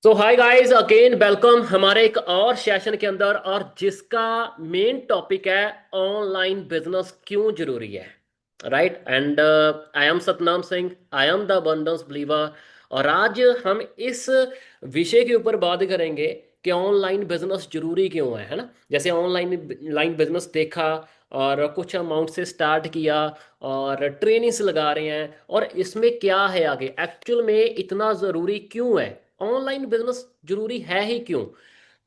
सो hi guys again welcome हमारे एक और सेशन के अंदर और जिसका मेन टॉपिक है ऑनलाइन बिजनेस क्यों जरूरी है। Right and I am Satnam Singh, I am the abundance believer. और आज हम इस विषय के ऊपर बात करेंगे कि ऑनलाइन बिजनेस जरूरी क्यों है ना। जैसे ऑनलाइन बिजनेस देखा और कुछ अमाउंट से स्टार्ट किया और ट्रेनिंग्स लगा रहे हैं, और इसमें क्या है आगे एक्चुअल में इतना ज़रूरी क्यों है, ऑनलाइन बिजनेस जरूरी है ही क्यों।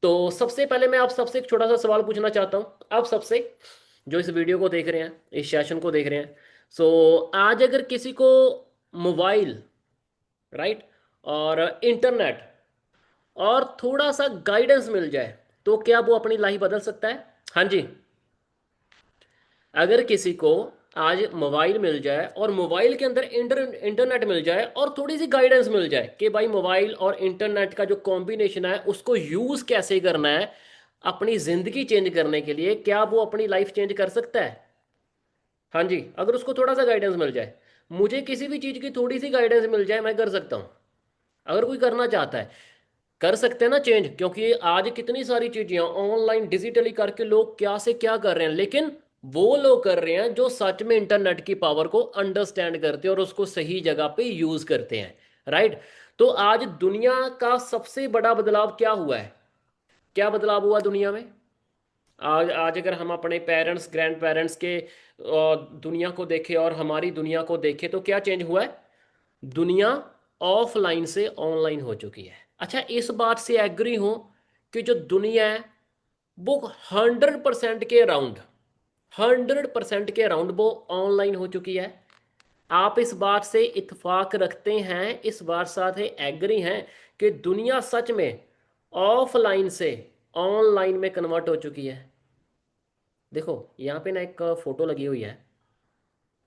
तो सबसे पहले मैं आप सबसे एक छोटा सा सवाल पूछना चाहता हूँ, आप सबसे जो इस वीडियो को देख रहे हैं, इस सेशन को देख रहे हैं। आज अगर किसी को मोबाइल, राइट, और इंटरनेट और थोड़ा सा गाइडेंस मिल जाए तो क्या वो अपनी लाइफ बदल सकता है? हाँ जी। अगर किसी को आज मोबाइल मिल जाए और मोबाइल के अंदर इंटरनेट मिल जाए और थोड़ी सी गाइडेंस मिल जाए कि भाई मोबाइल और इंटरनेट का जो कॉम्बिनेशन है उसको यूज़ कैसे करना है अपनी ज़िंदगी चेंज करने के लिए, क्या वो अपनी लाइफ चेंज कर सकता है? हाँ जी। अगर उसको थोड़ा सा गाइडेंस मिल जाए, मुझे किसी भी चीज़ की थोड़ी सी गाइडेंस मिल जाए, मैं कर सकता हूँ। अगर कोई करना चाहता है कर सकते हैं ना चेंज, क्योंकि आज कितनी सारी चीजें ऑनलाइन डिजिटली करके लोग क्या से क्या कर रहे हैं, लेकिन वो लोग कर रहे हैं जो सच में इंटरनेट की पावर को अंडरस्टैंड करते हैं और उसको सही जगह पे यूज करते हैं। राइट। तो आज दुनिया का सबसे बड़ा बदलाव क्या हुआ है? क्या बदलाव हुआ दुनिया में? आज आज अगर हम अपने पेरेंट्स ग्रैंड पेरेंट्स के दुनिया को देखें और हमारी दुनिया को देखें तो क्या चेंज हुआ है? दुनिया ऑफलाइन से ऑनलाइन हो चुकी है। अच्छा, इस बात से एग्री हो कि जो दुनिया है वो 100% के अराउंड, 100% के अराउंड वो ऑनलाइन हो चुकी है? आप इस बात से इत्फाक रखते हैं, इस बात साथ एग्री हैं कि दुनिया सच में ऑफलाइन से ऑनलाइन में कन्वर्ट हो चुकी है? देखो यहाँ पे ना एक फोटो लगी हुई है।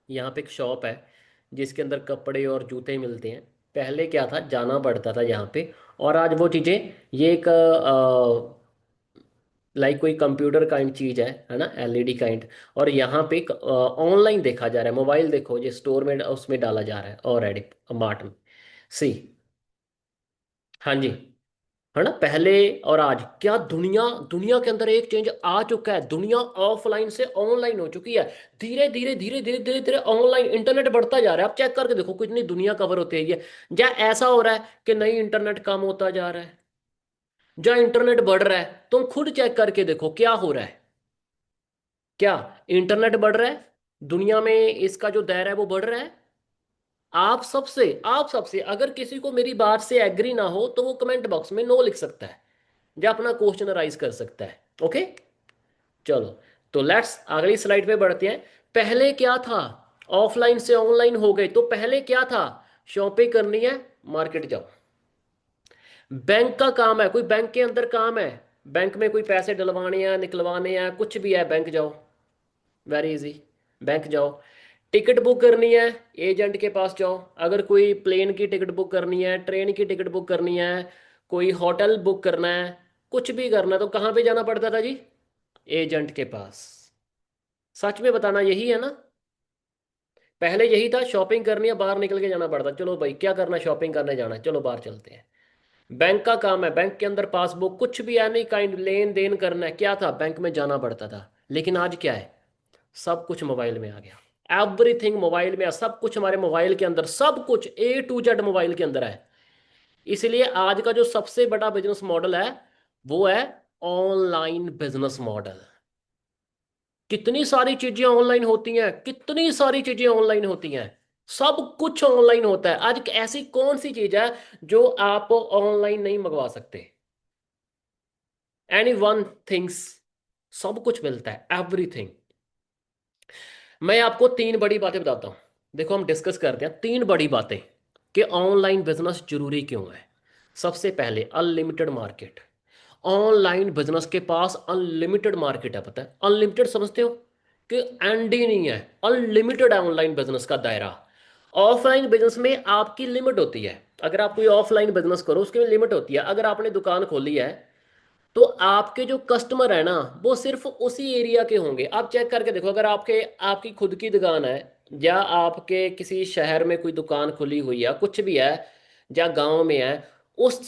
यहाँ पे एक शॉप है जिसके अंदर कपड़े और जूते मिलते हैं। पहले क्या था, जाना पड़ता था यहाँ पे, और आज वो चीज़ें, ये एक लाइक कोई कंप्यूटर काइंड चीज़ है ना, एलईडी काइंड। और यहाँ पे ऑनलाइन देखा जा रहा है, मोबाइल देखो जो स्टोर में उसमें डाला जा रहा है ऑलरेडी, मार्ट में। सी। हाँ जी। है ना, पहले और आज क्या दुनिया, दुनिया के अंदर एक चेंज आ चुका है। दुनिया ऑफलाइन से ऑनलाइन हो चुकी है। धीरे धीरे धीरे धीरे धीरे धीरे ऑनलाइन इंटरनेट बढ़ता जा रहा है। आप चेक करके देखो कितनी दुनिया कवर होती है ये। या ऐसा हो रहा है कि नहीं, इंटरनेट कम होता जा रहा है, या इंटरनेट बढ़ रहा है? तुम खुद चेक करके देखो क्या हो रहा है। क्या इंटरनेट बढ़ रहा है? दुनिया में इसका जो दायरा है वो बढ़ रहा है? आप सबसे अगर किसी को मेरी बात से एग्री ना हो तो वो कमेंट बॉक्स में नो लिख सकता है या अपना क्वेश्चन राइज कर सकता है। ओके, चलो। तो लेट्स अगली स्लाइड पे बढ़ते हैं। पहले क्या था, ऑफलाइन से ऑनलाइन हो गए तो पहले क्या था? शॉपिंग करनी है, मार्केट जाओ। बैंक का काम है, कोई बैंक के अंदर काम है, बैंक में कोई पैसे डलवाने हैं निकलवाने हैं कुछ भी है, बैंक जाओ, वेरी इजी। बैंक जाओ। टिकट बुक करनी है, एजेंट के पास जाओ। अगर कोई प्लेन की टिकट बुक करनी है, ट्रेन की टिकट बुक करनी है, कोई होटल बुक करना है, कुछ भी करना है तो कहाँ पे जाना पड़ता था जी? एजेंट के पास। सच में बताना यही है ना? पहले यही था, शॉपिंग करनी है बाहर निकल के जाना पड़ता, चलो भाई क्या करना, शॉपिंग करने जाना है, चलो बाहर चलते हैं। बैंक का काम है, बैंक के अंदर पासबुक कुछ भी एनी काइंड लेन देन करना है, क्या था, बैंक में जाना पड़ता था। लेकिन आज क्या है, सब कुछ मोबाइल में आ गया। एवरीथिंग मोबाइल में है, सब कुछ हमारे मोबाइल के अंदर, सब कुछ ए टू जेड मोबाइल के अंदर है। इसलिए आज का जो सबसे बड़ा बिजनेस मॉडल है वो है ऑनलाइन बिजनेस मॉडल। कितनी सारी चीजें ऑनलाइन होती हैं, कितनी सारी चीजें ऑनलाइन होती हैं, सब कुछ ऑनलाइन होता है। आज ऐसी कौन सी चीज है जो आप ऑनलाइन नहीं मंगवा सकते? एनी वन थिंग्स, सब कुछ मिलता है, एवरीथिंग। मैं आपको तीन बड़ी बातें बताता हूं। देखो हम डिस्कस करते हैं तीन बड़ी बातें कि ऑनलाइन बिजनेस जरूरी क्यों है। सबसे पहले अनलिमिटेड मार्केट। ऑनलाइन बिजनेस के पास अनलिमिटेड मार्केट है, पता है? अनलिमिटेड समझते हो कि एंड ही नहीं है, अनलिमिटेड है ऑनलाइन बिजनेस का दायरा। ऑफलाइन बिजनेस में आपकी लिमिट होती है। अगर आप कोई ऑफलाइन बिजनेस करो उसकी लिमिट होती है। अगर आपने दुकान खोली है तो आपके जो कस्टमर है ना वो सिर्फ उसी एरिया के होंगे। आप चेक करके देखो, अगर आपकी खुद की दुकान है या आपके किसी शहर में कोई दुकान खुली हुई है कुछ भी है या गांव में है, उस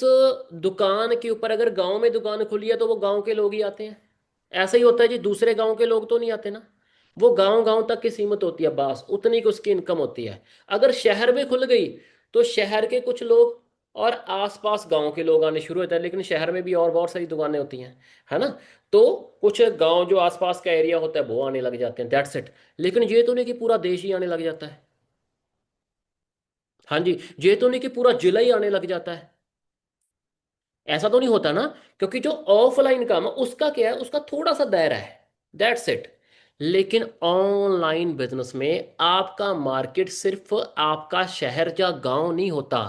दुकान के ऊपर अगर गांव में दुकान खुली है तो वो गांव के लोग ही आते हैं। ऐसा ही होता है जी, दूसरे गांव के लोग तो नहीं आते ना। वो गांव गांव तक की सीमित होती है, बस उतनी की उसकी इनकम होती है। अगर शहर में खुल गई तो शहर के कुछ लोग और आसपास गांव के लोग आने शुरू होते हैं, लेकिन शहर में भी और बहुत सारी दुकानें होती हैं, है ना। तो कुछ गांव जो आसपास का एरिया होता है वो आने लग जाते हैं, दैट्स इट। लेकिन ये तो नहीं कि पूरा देश ही आने लग जाता है। हाँ जी। ये तो नहीं कि पूरा जिला ही आने लग जाता है, ऐसा तो नहीं होता ना। क्योंकि जो ऑफलाइन काम है उसका क्या है, उसका थोड़ा सा दायरा है, दैट्स इट। लेकिन ऑनलाइन बिजनेस में आपका मार्केट सिर्फ आपका शहर या गांव नहीं होता,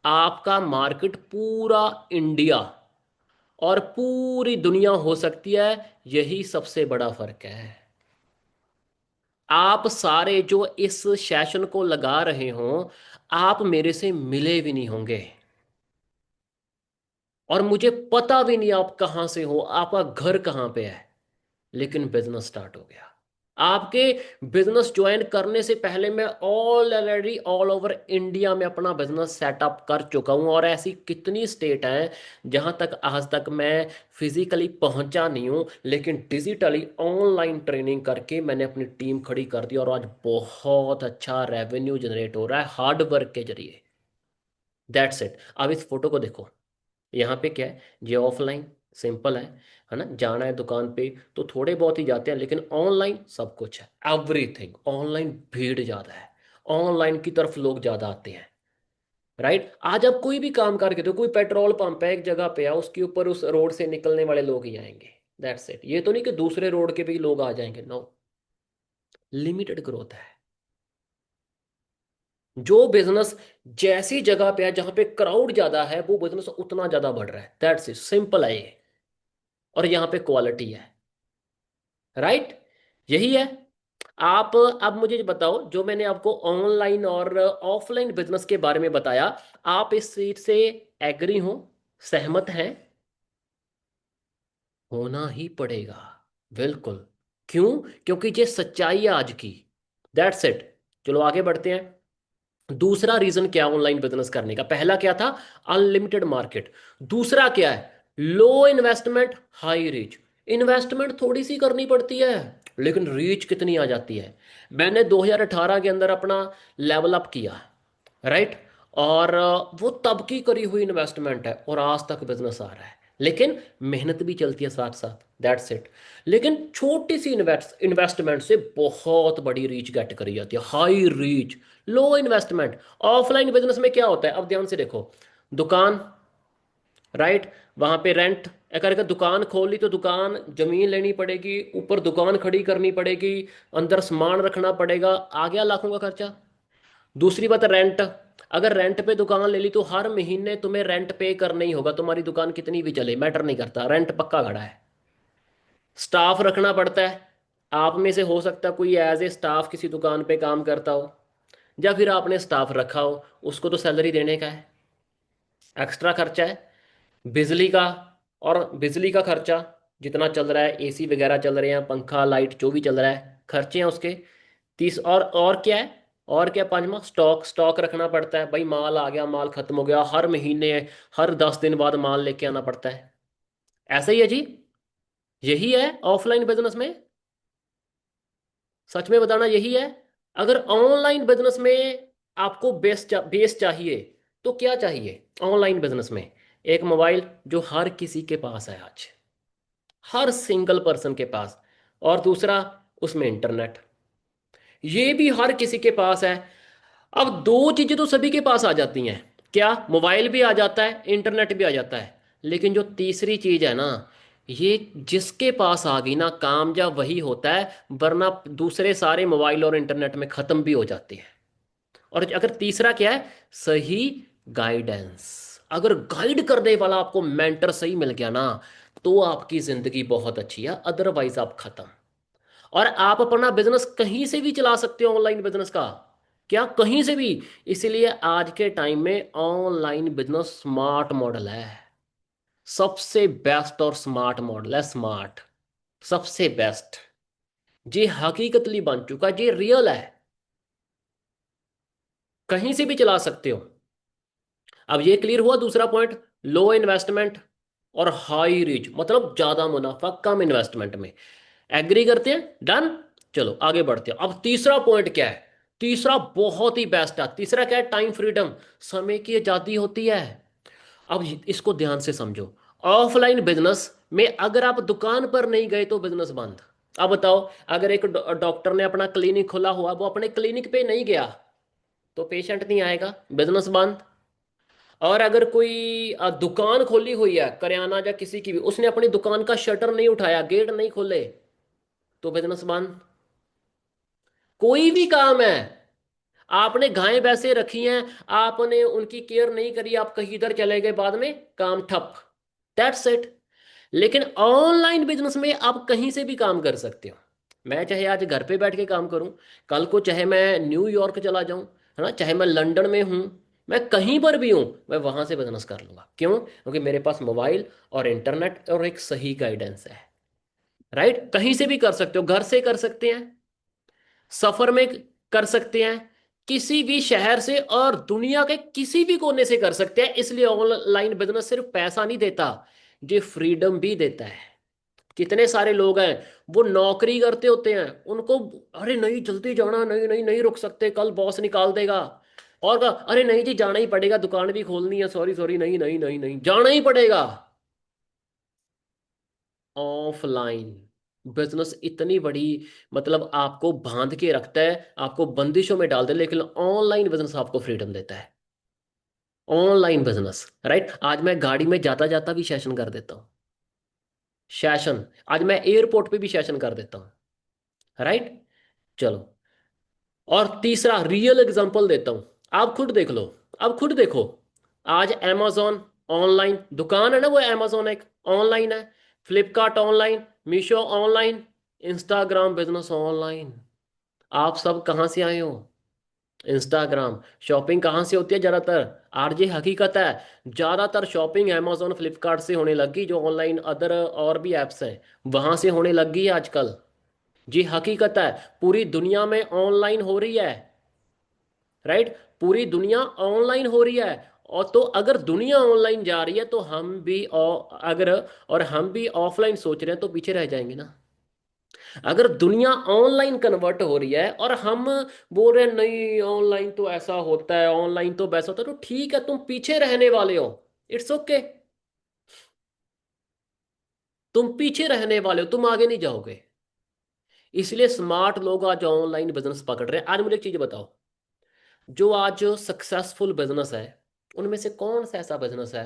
आपका मार्केट पूरा इंडिया और पूरी दुनिया हो सकती है। यही सबसे बड़ा फर्क है। आप सारे जो इस सेशन को लगा रहे हो, आप मेरे से मिले भी नहीं होंगे और मुझे पता भी नहीं आप कहाँ से हो, आपका घर कहाँ पे है, लेकिन बिजनेस स्टार्ट हो गया। आपके बिजनेस ज्वाइन करने से पहले मैं ऑलरेडी ऑल ओवर इंडिया में अपना बिजनेस सेटअप कर चुका हूं, और ऐसी कितनी स्टेट हैं जहां तक आज तक मैं फिजिकली पहुंचा नहीं हूं, लेकिन डिजिटली ऑनलाइन ट्रेनिंग करके मैंने अपनी टीम खड़ी कर दी, और आज बहुत अच्छा रेवेन्यू जनरेट हो रहा है हार्ड वर्क के जरिए। That's it. अब इस फोटो को देखो, यहाँ पे क्या है, ये ऑफलाइन सिंपल है ना। जाना है दुकान पे तो थोड़े बहुत ही जाते हैं, लेकिन ऑनलाइन सब कुछ है, एवरीथिंग ऑनलाइन। भीड़ ज़्यादा है, ऑनलाइन की तरफ लोग ज़्यादा आते हैं, राइट। आज आप कोई भी काम करके तो कोई पेट्रोल पंप है एक जगह पे है, उसके ऊपर उस रोड से निकलने वाले लोग ही आएंगे, दैट्स इट। ये तो नहीं कि दूसरे रोड के भी लोग आ जाएंगे, नो। लिमिटेड ग्रोथ है। जो बिजनेस जैसी जगह पे है जहां पे क्राउड ज्यादा है, वो बिजनेस उतना ज्यादा बढ़ रहा है, दैट्स इट, सिंपल है ये। और यहाँ पे क्वालिटी है, राइट। यही है। आप अब मुझे बताओ, जो मैंने आपको ऑनलाइन और ऑफलाइन बिजनेस के बारे में बताया, आप इस चीज से एग्री हो, सहमत हैं? होना ही पड़ेगा, बिल्कुल। क्यों? क्योंकि ये सच्चाई है आज की, दैट्स इट। चलो आगे बढ़ते हैं। दूसरा रीजन क्या ऑनलाइन बिजनेस करने का? पहला क्या था? Unlimited market. दूसरा क्या है? लो इन्वेस्टमेंट हाई रीच। इन्वेस्टमेंट थोड़ी सी करनी पड़ती है, लेकिन रीच कितनी आ जाती है। मैंने 2018 के अंदर अपना लेवल अप किया, राइट। और वो तब की करी हुई इन्वेस्टमेंट है और आज तक बिजनेस आ रहा है, लेकिन मेहनत भी चलती है साथ साथ, दैट्स इट। लेकिन छोटी सी इन्वेस्टमेंट से बहुत बड़ी रीच गेट करी जाती है, हाई रीच, लो इन्वेस्टमेंट। ऑफलाइन बिजनेस में क्या होता है, अब ध्यान से देखो। दुकान, राइट, वहां पे रेंट, अगर अगर दुकान खोल ली तो दुकान जमीन लेनी पड़ेगी, ऊपर दुकान खड़ी करनी पड़ेगी, अंदर सामान रखना पड़ेगा, आ गया लाखों का खर्चा। दूसरी बात रेंट। अगर रेंट पे दुकान ले ली तो हर महीने तुम्हें रेंट पे करना ही होगा, तुम्हारी दुकान कितनी भी चले मैटर नहीं करता, रेंट पक्का खड़ा है। स्टाफ रखना पड़ता है। आप में से हो सकता है कोई एज ए स्टाफ किसी दुकान पे काम करता हो, या फिर आपने स्टाफ रखा हो, उसको तो सैलरी देने का है, एक्स्ट्रा खर्चा है। बिजली का, और बिजली का खर्चा जितना चल रहा है, एसी वगैरह चल रहे हैं, पंखा लाइट जो भी चल रहा है, खर्चे हैं उसके। तीस और क्या है? और क्या? पांचवा स्टॉक, स्टॉक रखना पड़ता है भाई, माल आ गया, माल खत्म हो गया, हर महीने हर 10 दिन बाद माल लेके आना पड़ता है। ऐसा ही है जी। यही है ऑफलाइन बिजनेस में, सच में बताना यही है। अगर ऑनलाइन बिजनेस में आपको बेस चाहिए तो क्या चाहिए ऑनलाइन बिजनेस में? एक मोबाइल जो हर किसी के पास है आज, हर सिंगल पर्सन के पास। और दूसरा, उसमें इंटरनेट, ये भी हर किसी के पास है। अब दो चीजें तो सभी के पास आ जाती हैं, क्या? मोबाइल भी आ जाता है, इंटरनेट भी आ जाता है, लेकिन जो तीसरी चीज है ना, ये जिसके पास आ गई ना, कामयाब वही होता है, वरना दूसरे सारे मोबाइल और इंटरनेट में खत्म भी हो जाते हैं। और अगर तीसरा क्या है? सही गाइडेंस। अगर गाइड करने वाला आपको मेंटर सही मिल गया ना, तो आपकी जिंदगी बहुत अच्छी है, अदरवाइज आप खत्म। और आप अपना बिजनेस कहीं से भी चला सकते हो ऑनलाइन बिजनेस का, क्या कहीं से भी। इसीलिए आज के टाइम में ऑनलाइन बिजनेस स्मार्ट मॉडल है, सबसे बेस्ट और स्मार्ट मॉडल है, स्मार्ट, सबसे बेस्ट। जी हकीकतली बन चुका, जी रियल है, कहीं से भी चला सकते हो। अब ये क्लियर हुआ दूसरा पॉइंट, लो इन्वेस्टमेंट और हाई रीच, मतलब ज्यादा मुनाफा कम इन्वेस्टमेंट में। एग्री करते हैं, डन। चलो आगे बढ़ते हैं। अब तीसरा पॉइंट क्या है? तीसरा बहुत ही बेस्ट है। तीसरा क्या है? टाइम फ्रीडम, समय की आजादी होती है। अब इसको ध्यान से समझो। ऑफलाइन बिजनेस में अगर आप दुकान पर नहीं गए तो बिजनेस बंद। अब बताओ, अगर एक डॉक्टर ने अपना क्लिनिक खोला हुआ, वो अपने क्लिनिक पे नहीं गया तो पेशेंट नहीं आएगा, बिजनेस बंद। और अगर कोई दुकान खोली हुई है करियाना या किसी की भी, उसने अपनी दुकान का शटर नहीं उठाया, गेट नहीं खोले, तो बिजनेस बंद। कोई भी काम है, आपने गायें वैसे रखी हैं, आपने उनकी केयर नहीं करी, आप कहीं इधर चले गए, बाद में काम ठप। That's it. लेकिन ऑनलाइन बिजनेस में आप कहीं से भी काम कर सकते हो। मैं चाहे आज घर पे बैठ के काम करूं, कल को चाहे मैं न्यूयॉर्क चला जाऊं, है ना, चाहे मैं लंदन में हूं, मैं कहीं पर भी हूं, मैं वहां से बिजनेस कर लूंगा। क्यों? क्योंकि मेरे पास मोबाइल और इंटरनेट और एक सही गाइडेंस है। राइट? कहीं से भी कर सकते हो, घर से कर सकते हैं, सफर में कर सकते हैं, किसी भी शहर से और दुनिया के किसी भी कोने से कर सकते हैं। इसलिए ऑनलाइन बिजनेस सिर्फ पैसा नहीं देता, ये फ्रीडम भी देता है। कितने सारे लोग हैं, वो नौकरी करते होते हैं, उनको अरे नहीं जल्दी जाना, नहीं नहीं नहीं रुक सकते, कल बॉस निकाल देगा। और कहा अरे नहीं जी जाना ही पड़ेगा, दुकान भी खोलनी है, सॉरी सॉरी, नहीं नहीं नहीं नहीं, जाना ही पड़ेगा। ऑफलाइन बिजनेस इतनी बड़ी, मतलब आपको बांध के रखता है, आपको बंदिशों में डाल दे, लेकिन ऑनलाइन बिजनेस आपको फ्रीडम देता है। Online business, right? आज मैं गाड़ी में जाता जाता भी सेशन कर देता हूँ। सेशन, आज मैं एयरपोर्ट पे भी सेशन कर देता हूँ। राइट? चलो, और तीसरा रियल एग्जांपल देता हूं, आप खुद देख लो। आप खुद देखो, आज amazon ऑनलाइन दुकान है ना, वो amazon एक ऑनलाइन है, Flipkart online, Meesho online, Instagram business online. आप सब कहाँ से आए हो? इंस्टाग्राम। शॉपिंग कहाँ से होती है ज्यादातर? आरजे हकीकत है, ज्यादातर शॉपिंग amazon फ्लिपकार्ट से होने लगी, जो ऑनलाइन अदर और भी एप्स हैं वहां से होने लगी है आजकल। जी हकीकत है, पूरी दुनिया में ऑनलाइन हो रही है। राइट? पूरी दुनिया ऑनलाइन हो रही है। और तो अगर दुनिया ऑनलाइन जा रही है तो हम भी अगर और हम भी ऑफलाइन सोच रहे हैं तो पीछे रह जाएंगे ना। अगर दुनिया ऑनलाइन कन्वर्ट हो रही है और हम बोल रहे हैं नहीं ऑनलाइन तो ऐसा होता है, ऑनलाइन तो वैसा होता है, तो ठीक है, तुम पीछे रहने वाले हो। इट्स ओके, तुम पीछे रहने वाले हो, तुम आगे नहीं जाओगे। इसलिए स्मार्ट लोग आज ऑनलाइन बिजनेस पकड़ रहे हैं। आज मुझे एक चीज बताओ, जो आज सक्सेसफुल बिजनेस है, उनमें से कौन सा ऐसा बिजनेस है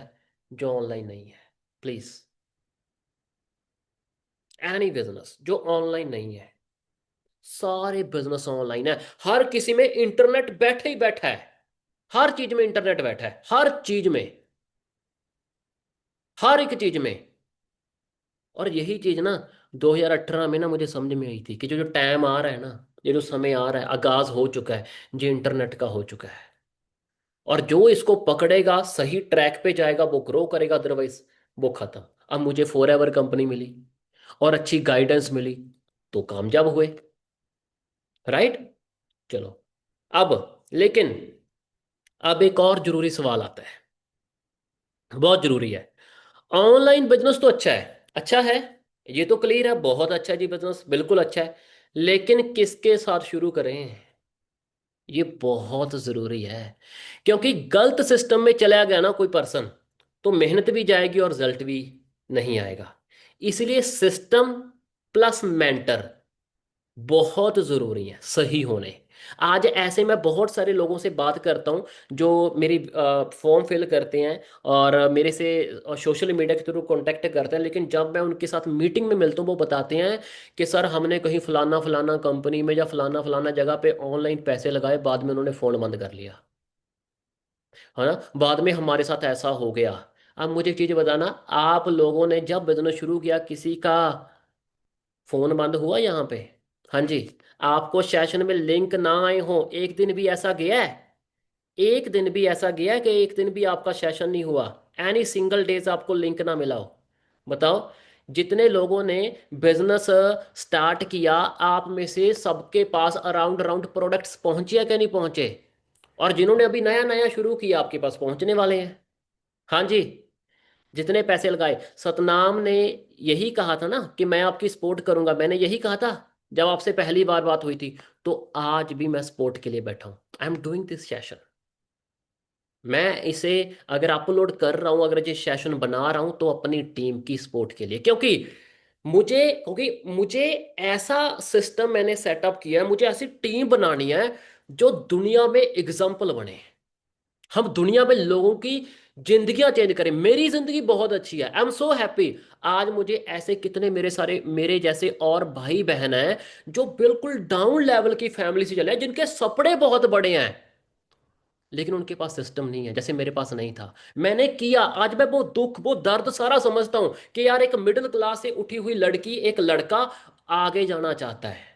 जो ऑनलाइन नहीं है? प्लीज, एनी बिजनेस जो ऑनलाइन नहीं है। सारे बिजनेस ऑनलाइन है। हर किसी में इंटरनेट बैठे ही बैठा है, हर चीज में इंटरनेट बैठा है, हर चीज में, हर एक चीज में। और यही चीज ना 2018 में ना मुझे समझ में आई थी कि जो जो टाइम आ रहा है ना, ये जो समय आ रहा है, आगाज हो चुका है, ये इंटरनेट का हो चुका है। और जो इसको पकड़ेगा, सही ट्रैक पे जाएगा, वो ग्रो करेगा, अदरवाइज वो खत्म। अब मुझे फॉर एवर कंपनी मिली और अच्छी गाइडेंस मिली, तो कामयाब हुए। राइट? चलो, अब लेकिन अब एक और जरूरी सवाल आता है, बहुत जरूरी है। ऑनलाइन बिजनेस तो अच्छा है, अच्छा है, ये तो क्लियर है, बहुत अच्छा है जी, बिजनेस बिल्कुल अच्छा है। लेकिन किसके साथ शुरू करें, ये बहुत जरूरी है। क्योंकि गलत सिस्टम में चला गया ना कोई पर्सन, तो मेहनत भी जाएगी और रिजल्ट भी नहीं आएगा। इसलिए सिस्टम प्लस मेंटर बहुत जरूरी है सही होने। आज ऐसे मैं बहुत सारे लोगों से बात करता हूँ जो मेरी फॉर्म फिल करते हैं और मेरे से सोशल मीडिया के थ्रू कांटेक्ट करते हैं, लेकिन जब मैं उनके साथ मीटिंग में मिलता हूँ वो बताते हैं कि सर हमने कहीं फलाना फलाना कंपनी में या फलाना फलाना जगह पे ऑनलाइन पैसे लगाए, बाद में उन्होंने फ़ोन बंद कर लिया, है ना, बाद में हमारे साथ ऐसा हो गया। अब मुझे एक चीज़ बताना, आप लोगों ने जब बिजनेस शुरू किया किसी का फ़ोन बंद हुआ यहाँ पे? हाँ जी। आपको सेशन में लिंक ना आए हो, एक दिन भी ऐसा गया है? एक दिन भी ऐसा गया है कि एक दिन भी आपका सेशन नहीं हुआ, एनी सिंगल डेज आपको लिंक ना मिला हो? बताओ। जितने लोगों ने बिजनेस स्टार्ट किया, आप में से सबके पास अराउंड अराउंड प्रोडक्ट्स पहुंचे या क्या नहीं पहुंचे? और जिन्होंने अभी नया नया शुरू किया आपके पास पहुंचने वाले हैं। हाँ जी। जितने पैसे लगाए, सतनाम ने यही कहा था ना कि मैं आपकी सपोर्ट करूंगा, मैंने यही कहा था जब आपसे पहली बार बात हुई थी। तो आज भी मैं सपोर्ट के लिए बैठा हूं। I am doing this session. मैं इसे अगर अपलोड कर रहा हूं, अगर ये सेशन बना रहा हूं, तो अपनी टीम की सपोर्ट के लिए, क्योंकि मुझे ऐसा सिस्टम मैंने सेटअप किया है, मुझे ऐसी टीम बनानी है जो दुनिया में एग्जाम्पल बने। हम दुनिया में लोगों की जिंदगियां चेंज करें। मेरी जिंदगी बहुत अच्छी है, आई एम सो हैप्पी। आज मुझे ऐसे कितने मेरे सारे मेरे जैसे और भाई बहन हैं जो बिल्कुल डाउन लेवल की फैमिली से चले हैं, जिनके सपने बहुत बड़े हैं, लेकिन उनके पास सिस्टम नहीं है, जैसे मेरे पास नहीं था। मैंने किया। आज मैं वो दुख वो दर्द सारा समझता हूं कि यार एक मिडिल क्लास से उठी हुई लड़की, एक लड़का आगे जाना चाहता है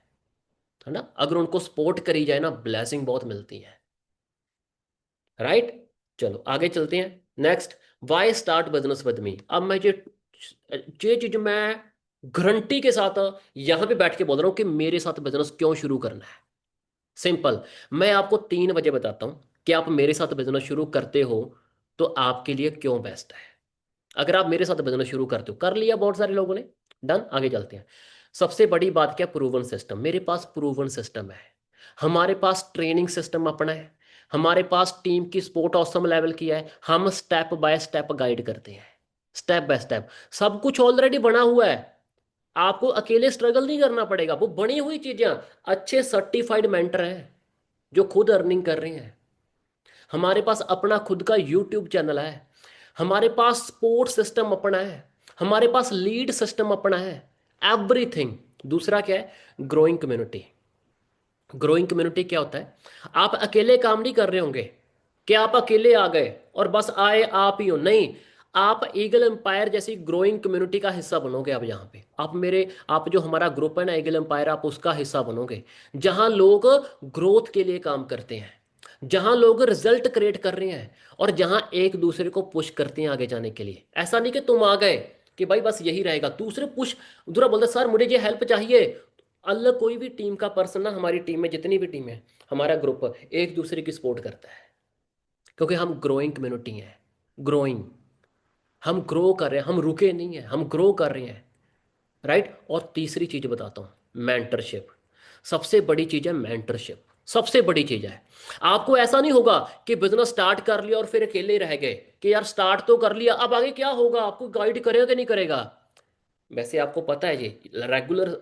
ना? अगर उनको सपोर्ट करी जाए ना, ब्लेसिंग बहुत मिलती है। राइट। चलो आगे चलते हैं। Next, why start business with me. अब मैं ये चीज मैं गारंटी के साथ यहां पे बैठ के बोल रहा हूं कि मेरे साथ बिजनेस क्यों शुरू करना है। सिंपल। मैं आपको 3 वजह बताता हूं कि आप मेरे साथ बिजनेस शुरू करते हो तो आपके लिए क्यों बेस्ट है। अगर आप मेरे साथ बिजनेस शुरू करते हो, कर लिया बहुत सारे लोगों ने, डन, आगे चलते हैं। सबसे बड़ी बात क्या? Proven system. मेरे पास प्रूवन सिस्टम है। हमारे पास ट्रेनिंग सिस्टम अपना है। हमारे पास टीम की सपोर्ट ऑसम लेवल की है। हम स्टेप बाय स्टेप गाइड करते हैं, स्टेप बाय स्टेप। सब कुछ ऑलरेडी बना हुआ है। आपको अकेले स्ट्रगल नहीं करना पड़ेगा। वो बनी हुई चीजें, अच्छे सर्टिफाइड मेंटर हैं जो खुद अर्निंग कर रहे हैं। हमारे पास अपना खुद का यूट्यूब चैनल है। हमारे पास सपोर्ट सिस्टम अपना है। हमारे पास लीड सिस्टम अपना है। एवरीथिंग। दूसरा क्या है? Growing community. ग्रोइंग कम्युनिटी क्या होता है? आप अकेले काम नहीं कर रहे होंगे कि आप अकेले आ गए और बस आए आप ही हो, नहीं। आप ईगल एम्पायर जैसी ग्रोइंग कम्युनिटी का हिस्सा बनोगे। अब यहाँ पे आप जो हमारा ग्रुप है ना, ईगल एम्पायर, आप उसका हिस्सा बनोगे, जहां लोग ग्रोथ के लिए काम करते हैं, जहां लोग रिजल्ट क्रिएट कर रहे हैं, और जहां एक दूसरे को पुश करते हैं आगे जाने के लिए। ऐसा नहीं कि तुम आ गए कि भाई बस यही रहेगा, दूसरे पुश। दूसरा बोलते सर मुझे ये हेल्प चाहिए। अलग कोई भी टीम का पर्सन ना, हमारी टीम में जितनी भी टीम है, हमारा ग्रुप एक दूसरे की सपोर्ट करता है, क्योंकि हम ग्रोइंग कम्युनिटी हैं। ग्रोइंग। हम ग्रो कर रहे हैं, हम रुके नहीं हैं, हम ग्रो कर रहे हैं। राइट। और तीसरी चीज बताता हूं, मेंटरशिप। सबसे बड़ी चीज है मेंटरशिप। सबसे बड़ी चीज है। आपको ऐसा नहीं होगा कि बिजनेस स्टार्ट कर लिया और फिर अकेले रह गए कि यार स्टार्ट तो कर लिया, अब आगे क्या होगा? आपको गाइड करेगा कि नहीं करेगा? वैसे आपको पता है ये रेगुलर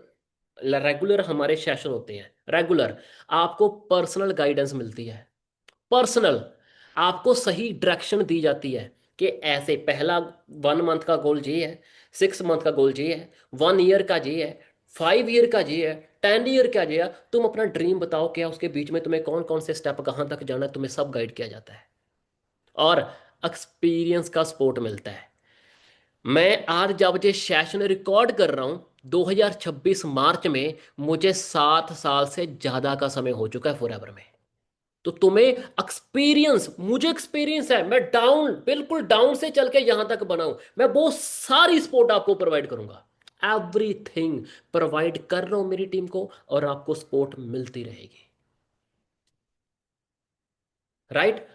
रेगुलर हमारे सेशन होते हैं, रेगुलर। आपको पर्सनल गाइडेंस मिलती है। पर्सनल। आपको सही डायरेक्शन दी जाती है कि ऐसे पहला 1 मंथ का गोल ये है, 6 मंथ का गोल ये है, 1 ईयर का ये है, 5 ईयर का ये है, 10 ईयर का ये है। तुम अपना ड्रीम बताओ, क्या उसके बीच में तुम्हें कौन कौन से स्टेप कहाँ तक जाना है, तुम्हें सब गाइड किया जाता है। और एक्सपीरियंस का सपोर्ट मिलता है। मैं आज जब ये सेशन रिकॉर्ड कर रहा हूं 2026 मार्च में, मुझे 7 साल से ज्यादा का समय हो चुका है फॉरएवर में। तो तुम्हें एक्सपीरियंस, मुझे एक्सपीरियंस है। मैं बिल्कुल डाउन से चल के यहां तक बना हूं। मैं वो सारी सपोर्ट आपको प्रोवाइड करूंगा। एवरीथिंग प्रोवाइड कर रहा हूं मेरी टीम को, और आपको सपोर्ट मिलती रहेगी। राइट।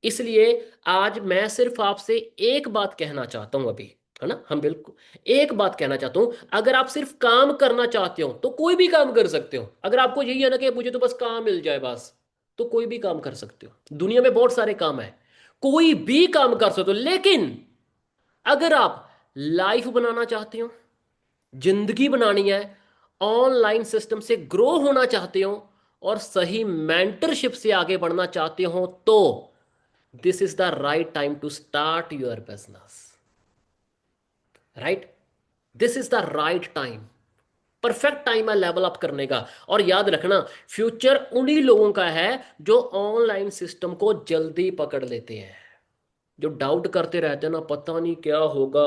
इसलिए आज मैं सिर्फ आपसे एक बात कहना चाहता हूं अभी, है ना? हम बिल्कुल एक बात कहना चाहता हूं। अगर आप सिर्फ काम करना चाहते हो तो कोई भी काम कर सकते हो। अगर आपको यही है ना कि मुझे तो बस काम मिल जाए बस, तो कोई भी काम कर सकते हो। दुनिया में बहुत सारे काम है, कोई भी काम कर सकते हो। लेकिन अगर आप लाइफ बनाना चाहते हो, जिंदगी बनानी है, ऑनलाइन सिस्टम से ग्रो होना चाहते हो, और सही मेंटरशिप से आगे बढ़ना चाहते हो, तो this is the right time to start your business. Right. This is the right time. Perfect time है लेवल अप करने का। और याद रखना, फ्यूचर उन्हीं लोगों का है जो ऑनलाइन सिस्टम को जल्दी पकड़ लेते हैं। जो डाउट करते रहते हैं ना, पता नहीं क्या होगा,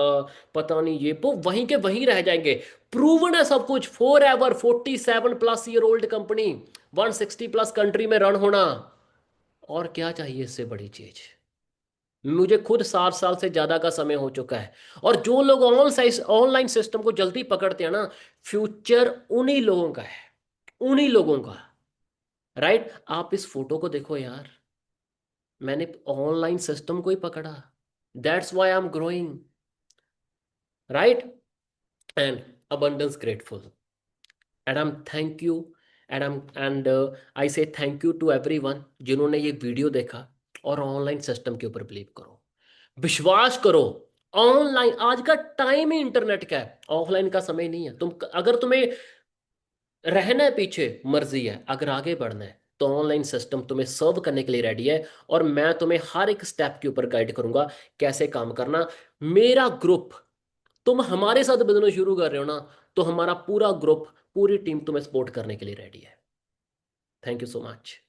पता नहीं, ये वो वहीं के वहीं रह जाएंगे। प्रूवन है सब कुछ। For ever 47+ year old company, 160+ country में रन होना, और क्या चाहिए इससे बड़ी चीज? मुझे खुद 7 साल से ज्यादा का समय हो चुका है। और जो लोग ऑनलाइन सिस्टम को जल्दी पकड़ते हैं ना, फ्यूचर उन्हीं लोगों का है, उन्हीं लोगों का। राइट। आप इस फोटो को देखो यार, मैंने ऑनलाइन सिस्टम को ही पकड़ा, that's why I am growing, right? And abundance grateful, and I am thank you, and I से थैंक यू टू एवरीवन जिन्होंने ये वीडियो देखा और ऑनलाइन सिस्टम के ऊपर बिलीव करो, विश्वास करो। ऑनलाइन आज का टाइम ही इंटरनेट का है, ऑफलाइन का समय नहीं है। तुम अगर तुम्हें रहना है पीछे, मर्जी है, अगर आगे बढ़ना है तो ऑनलाइन सिस्टम तुम्हें सर्व करने के लिए रेडी है, और मैं तुम्हें हर एक स्टेप के ऊपर गाइड करूंगा कैसे काम करना। मेरा ग्रुप, तुम हमारे साथ बिजनेस शुरू कर रहे हो ना, तो हमारा पूरा ग्रुप, पूरी टीम तुम्हें सपोर्ट करने के लिए रेडी है। Thank you so much.